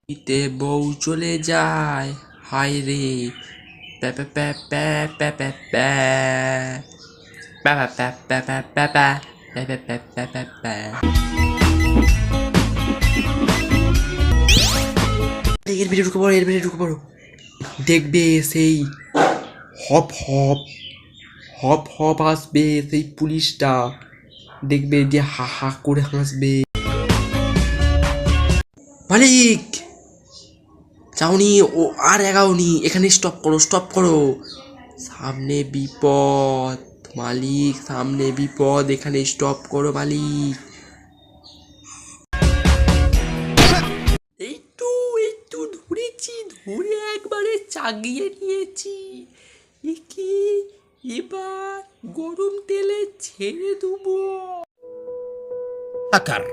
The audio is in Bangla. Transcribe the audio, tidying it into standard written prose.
তে বউ চলে যায়, হায় রে, প্যা প্যা প্যা প্যা প্যা প্যা প্যা প্যা প্যা প্যা প্যা প্যা প্যা প্যা প্যা প্যা প্যা প্যা। এর ভিতরে ঢুকে পড়ো, এর ভিতরে ঢুকে পড়ো। দেখবে সেই হপ হপ হপ হপ আসবে, সেই পুলিশটা দেখবে যে হা হা করে হাসবে। মালিক যাওনি, ও আর এগাওনি, এখানে স্টপ করো, স্টপ করো, সামনে বিপদ মালিক, সামনে বিপদ, এখানে স্টপ করো মালিক। এই তো ধরেছি, ধরে একবারে চাগিয়ে নিয়েছি, একে এবার গরম তেলে ছেড়ে দেবো। আকার